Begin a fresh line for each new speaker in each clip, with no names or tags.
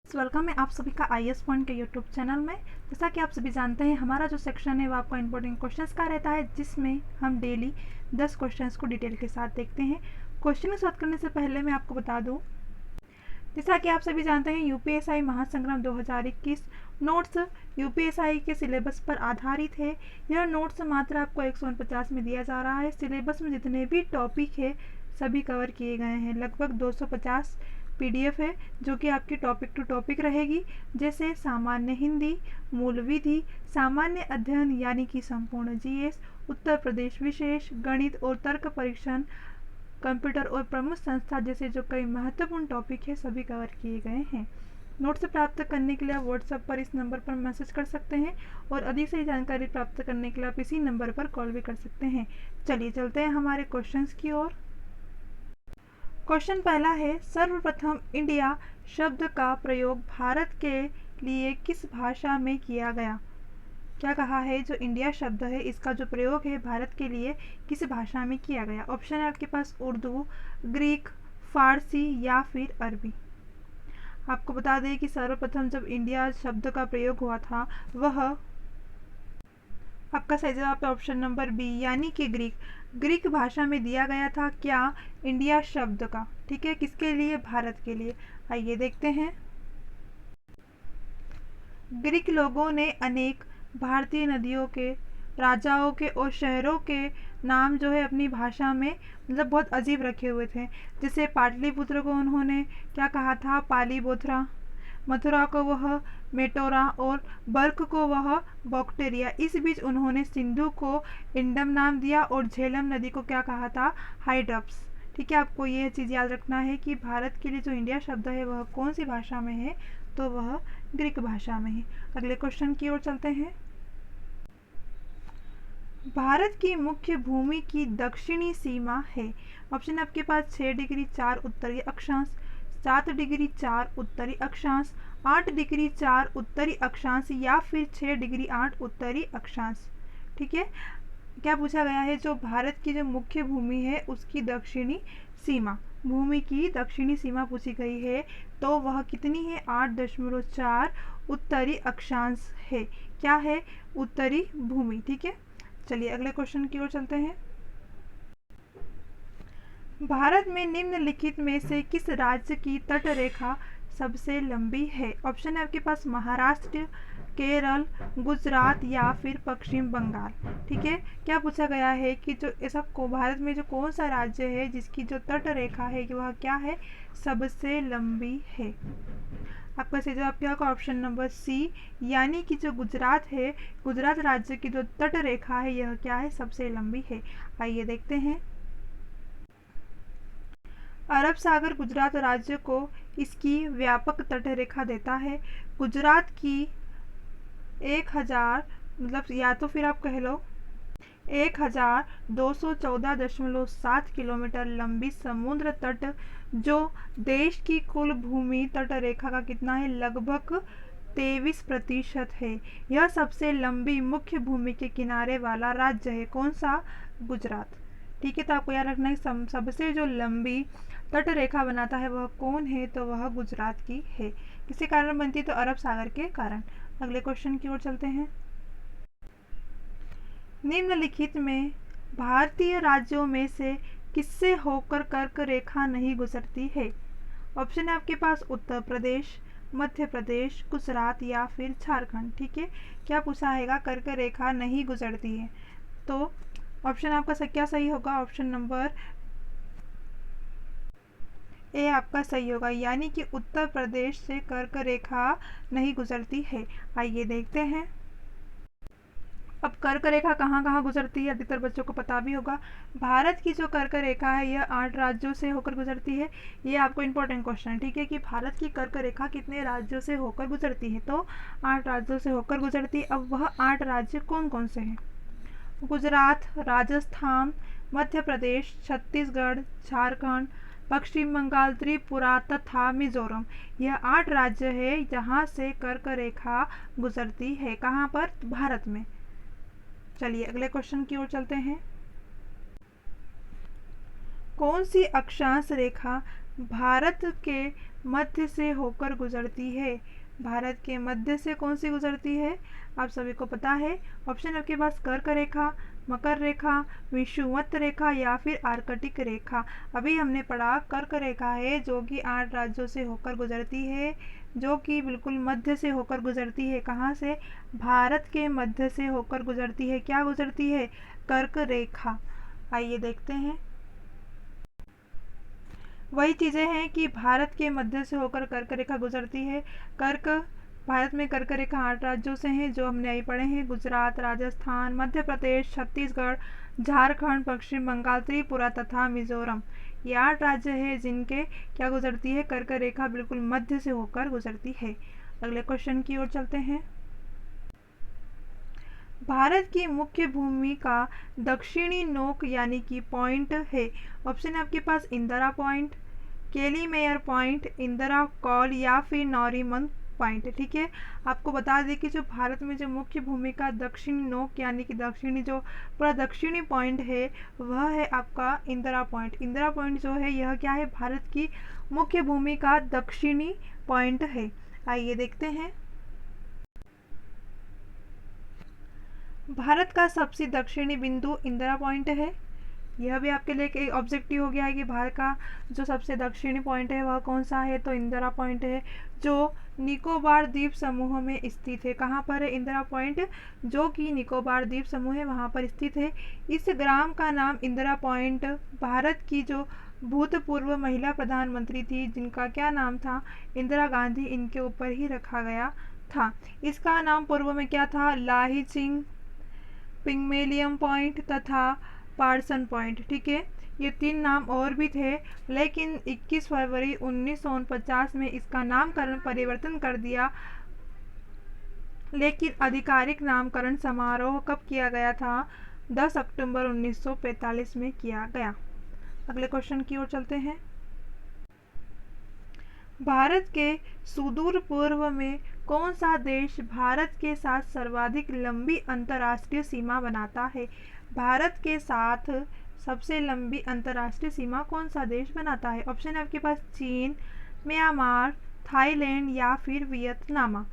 Welcome है आप सभी का IAS पॉइंट के यूट्यूब चैनल में। जैसा कि आप सभी जानते हैं, हमारा जो सेक्शन है वो आपका इंपॉर्टेंट क्वेश्चंस का रहता है, जिसमें हम डेली 10 क्वेश्चंस को डिटेल के साथ देखते हैं। क्वेश्चन की शुरुआत करने से पहले मैं आपको बता दूं, जैसा कि आप सभी जानते हैं, यूपीएसआई महासंग्राम 2021 नोट्स यूपीएसआई के सिलेबस पर आधारित है। यह नोट्स मात्र आपको 149 में दिया जा रहा है। सिलेबस में जितने भी टॉपिक है सभी कवर किए गए हैं। लगभग 250 PDF है, जो कि आपकी टॉपिक टू टॉपिक रहेगी, जैसे सामान्य हिंदी, मूल विधि, सामान्य अध्ययन यानी कि संपूर्ण GS, उत्तर प्रदेश विशेष, गणित और तर्क परीक्षण, कंप्यूटर और प्रमुख संस्था जैसे जो कई महत्वपूर्ण टॉपिक है सभी कवर किए गए हैं। नोट्स प्राप्त करने के लिए आप व्हाट्सएप पर इस नंबर पर मैसेज कर सकते हैं और अधिक से जानकारी प्राप्त करने के लिए आप इसी नंबर पर कॉल भी कर सकते हैं। चलिए चलते हैं हमारे क्वेश्चंस की ओर। क्वेश्चन पहला है, सर्वप्रथम इंडिया शब्द का प्रयोग भारत के लिए किस भाषा में किया गया? क्या कहा है, जो इंडिया शब्द है इसका जो प्रयोग है भारत के लिए किस भाषा में किया गया? ऑप्शन है आपके पास उर्दू, ग्रीक, फारसी या फिर अरबी। आपको बता दें कि सर्वप्रथम जब इंडिया शब्द का प्रयोग हुआ था वह आपका सही जवाब है ऑप्शन नंबर बी, यानी कि ग्रीक भाषा में दिया गया था। क्या? इंडिया शब्द का। ठीक है, किसके लिए? भारत के लिए। आइए देखते हैं। ग्रीक लोगों ने अनेक भारतीय नदियों के, राजाओं के और शहरों के नाम जो है अपनी भाषा में मतलब बहुत अजीब रखे हुए थे। जैसे पाटलिपुत्र को उन्होंने क्या कहा था? पालीबोथरा। मथुरा को वह मेटोरा और बल्क को वह बॉक्टेरिया। इस बीच उन्होंने सिंधु को इंडम नाम दिया और झेलम नदी को क्या कहा था? हाइड्रप्स। ठीक है, आपको ये चीज़ याद रखना है कि भारत के लिए जो इंडिया शब्द है वह कौन सी भाषा में है, तो वह ग्रीक भाषा में है। अगले क्वेश्चन की ओर चलते हैं। भारत की मुख्य भूमि की दक्षिणी सीमा है। ऑप्शन आपके पास 6 डिग्री 4 उत्तरी अक्षांश, 7 डिग्री 4 उत्तरी अक्षांश, 8 डिग्री 4 उत्तरी अक्षांश या फिर 6 डिग्री 8 उत्तरी अक्षांश। ठीक है, क्या पूछा गया है? जो भारत की जो मुख्य भूमि है उसकी दक्षिणी सीमा, भूमि की दक्षिणी सीमा पूछी गई है, तो वह कितनी है? 8.4 उत्तरी अक्षांश है। क्या है? उत्तरी भूमि। ठीक है, चलिए अगले क्वेश्चन की ओर चलते हैं। भारत में निम्नलिखित में से किस राज्य की तट रेखा सबसे लंबी है? ऑप्शन है आपके पास महाराष्ट्र, केरल, गुजरात या फिर पश्चिम बंगाल। ठीक है, क्या पूछा गया है कि जो ऐसा भारत में जो कौन सा राज्य है जिसकी जो तट रेखा है कि वह क्या है? सबसे लंबी है। आपका सही जवाब क्या होगा? ऑप्शन नंबर सी, यानी कि जो गुजरात है, गुजरात राज्य की जो तट रेखा है यह क्या है? सबसे लंबी है। आइए देखते हैं। अरब सागर गुजरात राज्य को इसकी व्यापक तट रेखा देता है। गुजरात की 1000 मतलब या तो फिर आप कह लो 1214.7 किलोमीटर लंबी समुद्र तट, जो देश की कुल भूमि तट रेखा का कितना है? लगभग 23% है। यह सबसे लंबी मुख्य भूमि के किनारे वाला राज्य है। कौन सा? गुजरात। ठीक है, तो आपको याद रखना है सबसे जो लंबी तट रेखा बनाता है वह कौन है, तो वह गुजरात की है। किसी कारण बनती है? तो अरब सागर के कारण। अगले क्वेश्चन की ओर चलते हैं। निम्नलिखित में भारतीय राज्यों में से किससे होकर कर्क रेखा नहीं गुजरती है? ऑप्शन है आपके पास उत्तर प्रदेश, मध्य प्रदेश, गुजरात या फिर झारखंड। ठीक है, क्या पूछा है? कर्क रेखा नहीं गुजरती है, तो ऑप्शन आपका क्या सही होगा? ऑप्शन नंबर ए आपका सही होगा, यानी कि उत्तर प्रदेश से कर्क रेखा नहीं गुजरती है। आइए देखते हैं। अब कर्क रेखा कहाँ कहाँ गुजरती है, अधिकतर बच्चों को पता भी होगा। भारत की जो कर्क रेखा है यह 8 राज्यों से होकर गुजरती है। ये आपको इंपॉर्टेंट क्वेश्चन है, ठीक है, कि भारत की कर्क रेखा कितने राज्यों से होकर गुजरती है, तो 8 राज्यों से होकर गुजरती है। अब वह 8 राज्य कौन कौन से हैं? गुजरात, राजस्थान, मध्य प्रदेश, छत्तीसगढ़, झारखंड, पश्चिम बंगाल, त्रिपुरा तथा मिजोरम। यह 8 राज्य है जहाँ से कर्क रेखा गुजरती है। कहाँ पर? भारत में। चलिए अगले क्वेश्चन की ओर चलते हैं। कौन सी अक्षांश रेखा भारत के मध्य से होकर गुजरती है? भारत के मध्य से कौन सी गुजरती है? आप सभी को पता है। ऑप्शन आपके पास कर्क रेखा, मकर रेखा, विषुवत रेखा या फिर आर्कटिक रेखा। अभी हमने पढ़ा कर्क रेखा है जो कि 8 राज्यों से होकर गुजरती है, जो कि बिल्कुल मध्य से होकर गुजरती है। कहाँ से? भारत के मध्य से होकर गुजरती है। क्या गुजरती है? कर्क रेखा। आइए देखते हैं। वही चीज़ें हैं कि भारत के मध्य से होकर कर्क रेखा गुजरती है। कर्क भारत में कर्क रेखा 8 राज्यों से हैं जो हमने अभी पढ़े हैं। गुजरात, राजस्थान, मध्य प्रदेश, छत्तीसगढ़, झारखंड, पश्चिम बंगाल, त्रिपुरा तथा मिजोरम। ये 8 राज्य हैं जिनके क्या गुजरती है? कर्क रेखा बिल्कुल मध्य से होकर गुजरती है। अगले क्वेश्चन की ओर चलते हैं। भारत की मुख्य भूमि का दक्षिणी नोक यानी कि पॉइंट है। ऑप्शन है आपके पास इंदिरा पॉइंट, केली मेयर पॉइंट, इंदिरा कॉल या फिर नॉरीमन पॉइंट। ठीक है, आपको बता दें कि जो भारत में जो मुख्य भूमि का दक्षिणी नोक यानी कि दक्षिणी जो पूरा दक्षिणी पॉइंट है वह है आपका इंदिरा पॉइंट। इंदिरा पॉइंट जो है यह क्या है? भारत की मुख्य भूमि का दक्षिणी पॉइंट है। आइए देखते हैं। भारत का सबसे दक्षिणी बिंदु इंदिरा पॉइंट है। यह भी आपके लिए एक ऑब्जेक्टिव हो गया है कि भारत का जो सबसे दक्षिणी पॉइंट है वह कौन सा है? तो इंदिरा पॉइंट है जो निकोबार द्वीप समूह में स्थित है। कहाँ पर है इंदिरा पॉइंट? जो कि निकोबार द्वीप समूह है वहाँ पर स्थित है। इस ग्राम का नाम इंदिरा पॉइंट भारत की जो भूतपूर्व महिला प्रधानमंत्री थी जिनका क्या नाम था? इंदिरा गांधी, इनके ऊपर ही रखा गया था। इसका नाम पूर्व में क्या था? लाही सिंह, पिग्मेलियन पॉइंट तथा पार्सन पॉइंट। ठीक है, ये 3 नाम और भी थे लेकिन 21 फरवरी 1949 में इसका नामकरण परिवर्तन कर दिया। लेकिन आधिकारिक नामकरण समारोह कब किया गया था? 10 अक्टूबर 1945 में किया गया। अगले क्वेश्चन की ओर चलते हैं। भारत के सुदूर पूर्व में कौन सा देश भारत के साथ सर्वाधिक लंबी अंतर्राष्ट्रीय सीमा बनाता है? भारत के साथ सबसे लंबी अंतर्राष्ट्रीय सीमा कौन सा देश बनाता है? ऑप्शन है आपके पास चीन, म्यांमार, थाईलैंड या फिर वियतनाम।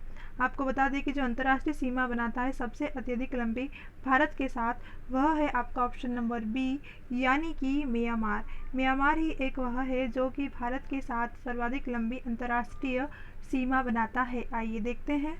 आपको बता दें कि जो अंतर्राष्ट्रीय सीमा बनाता है सबसे अत्यधिक लंबी भारत के साथ वह है आपका ऑप्शन नंबर बी यानी कि म्यांमार। म्यांमार ही एक वह है जो कि भारत के साथ सर्वाधिक लंबी अंतर्राष्ट्रीय सीमा बनाता है। आइए देखते हैं।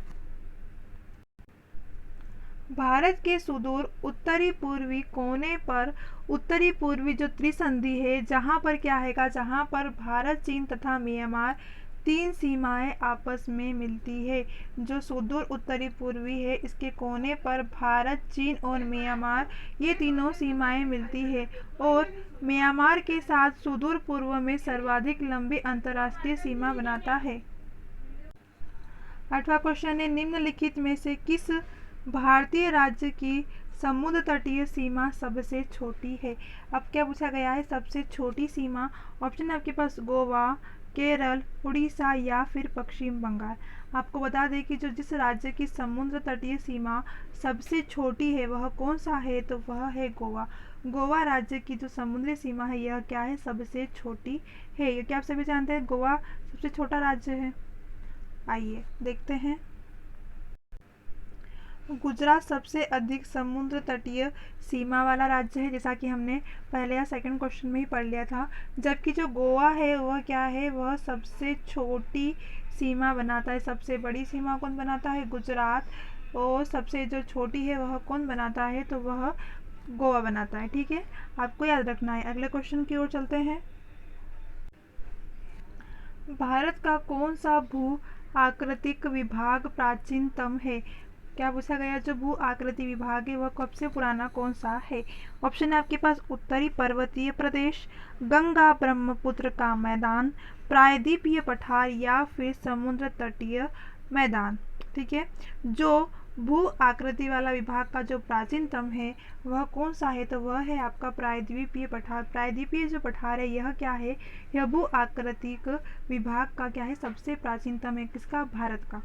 भारत के सुदूर उत्तरी पूर्वी कोने पर उत्तरी पूर्वी जो त्रिसंधि है जहाँ पर क्या है? जहाँ पर भारत, चीन तथा म्यांमार 3 सीमाएं आपस में मिलती है। जो सुदूर उत्तरी पूर्वी है इसके कोने पर भारत, चीन और म्यांमार ये तीनों सीमाएं मिलती है और म्यांमार के साथ सुदूर पूर्व में सर्वाधिक लंबी अंतर्राष्ट्रीय सीमा बनाता है। 8वां क्वेश्चन है, निम्नलिखित में से किस भारतीय राज्य की समुद्र तटीय सीमा सबसे छोटी है? अब क्या पूछा गया है? सबसे छोटी सीमा। ऑप्शन है आपके पास गोवा, केरल, उड़ीसा या फिर पश्चिम बंगाल। आपको बता दें कि जो जिस राज्य की समुद्र तटीय सीमा सबसे छोटी है वह कौन सा है? तो वह है गोवा। गोवा राज्य की जो समुद्री सीमा है यह क्या है? सबसे छोटी है। ये क्या आप सभी जानते हैं गोवा सबसे छोटा राज्य है? आइए देखते हैं। गुजरात सबसे अधिक समुद्र तटीय सीमा वाला राज्य है जैसा कि हमने पहले या सेकंड क्वेश्चन में ही पढ़ लिया था। जबकि जो गोवा है वह क्या है? वह सबसे छोटी सीमा बनाता है। सबसे बड़ी सीमा कौन बनाता है? गुजरात। और सबसे जो छोटी है वह कौन बनाता है? तो वह गोवा बनाता है। ठीक है, आपको याद रखना है। अगले क्वेश्चन की ओर चलते हैं। भारत का कौन सा भू आकृतिक विभाग प्राचीनतम है? क्या पूछा गया? जो भू आकृति विभाग है वह कब से पुराना कौन सा है? ऑप्शन है आपके पास उत्तरी पर्वतीय प्रदेश, गंगा ब्रह्मपुत्र का मैदान, प्रायद्वीपीय पठार या फिर समुद्र तटीय मैदान। ठीक है, जो भू आकृति वाला विभाग का जो प्राचीनतम है वह कौन सा है? तो वह है आपका प्रायद्वीपीय पठार। प्रायद्वीपीय जो पठार है यह क्या है? यह भू आकृतिक विभाग का क्या है? सबसे प्राचीनतम है। किसका? भारत का।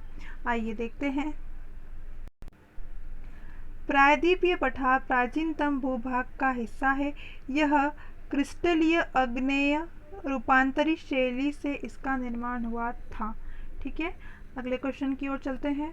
आइए देखते हैं। प्रायद्वीपीय पठार प्राचीनतम भूभाग का हिस्सा है। यह क्रिस्टलीय आग्नेय रूपांतरित शैली से इसका निर्माण हुआ था। ठीक है, अगले क्वेश्चन की ओर चलते हैं।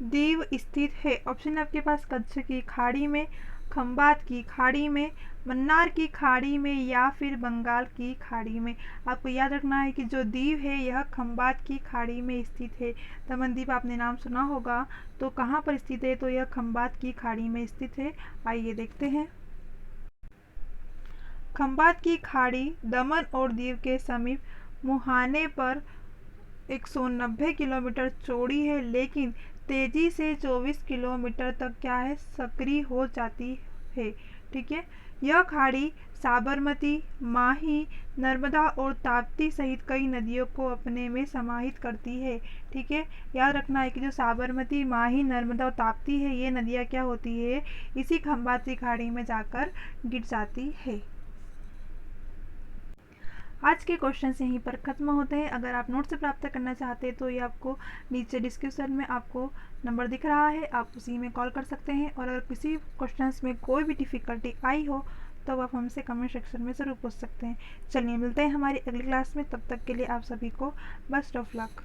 दीव स्थित है, ऑप्शन है आपके पास कच्छ की खाड़ी में, खंबात की खाड़ी में, मन्नार की खाड़ी में या फिर बंगाल की खाड़ी में। आपको याद रखना है कि जो दीव है यह खंबात की खाड़ी में स्थित है। दमनदीव आपने नाम सुना होगा, तो कहाँ पर स्थित है, तो यह खंबात की खाड़ी में स्थित है। आइए देखते हैं। खंबात की खाड़ी दमन और दीव के समीप मुहाने पर 190 किलोमीटर चौड़ी है, लेकिन तेजी से 24 किलोमीटर तक क्या है, सक्रिय हो जाती है। ठीक है, यह खाड़ी साबरमती, माही, नर्मदा और ताप्ती सहित कई नदियों को अपने में समाहित करती है। ठीक है, याद रखना है कि जो साबरमती, माही, नर्मदा और ताप्ती है, ये नदियाँ क्या होती है, इसी खंबात की खाड़ी में जाकर गिर जाती है। आज के क्वेश्चन यहीं पर खत्म होते हैं। अगर आप नोट से प्राप्त करना चाहते हैं तो ये आपको नीचे डिस्क्रिप्शन में आपको नंबर दिख रहा है, आप उसी में कॉल कर सकते हैं। और अगर किसी क्वेश्चन में कोई भी डिफ़िकल्टी आई हो तो आप हमसे कमेंट सेक्शन में ज़रूर पूछ सकते हैं। चलिए मिलते हैं हमारी अगली क्लास में, तब तक के लिए आप सभी को बेस्ट ऑफ लक।